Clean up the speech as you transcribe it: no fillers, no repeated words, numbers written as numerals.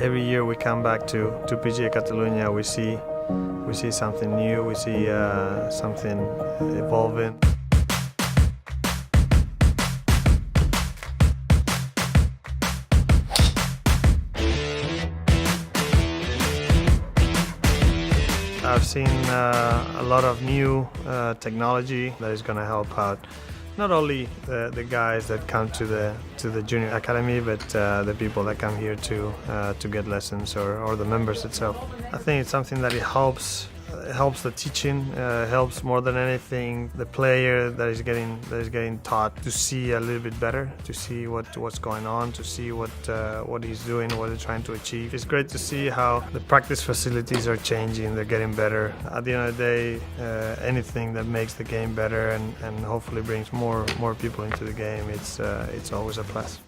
Every year we come back to PGA Catalunya, we see something new, we see something evolving. I've seen a lot of new technology that is going to help out not only the guys that come to the junior academy, but the people that come here to get lessons or the members itself. I think it's something that it helps the teaching, helps more than anything the player that is getting taught to see a little bit better, to see what's going on, to see what he's doing, what he's trying to achieve. It's great to see how the practice facilities are changing, they're getting better. At the end of the day, anything that makes the game better and hopefully brings more people into the game, it's always a plus.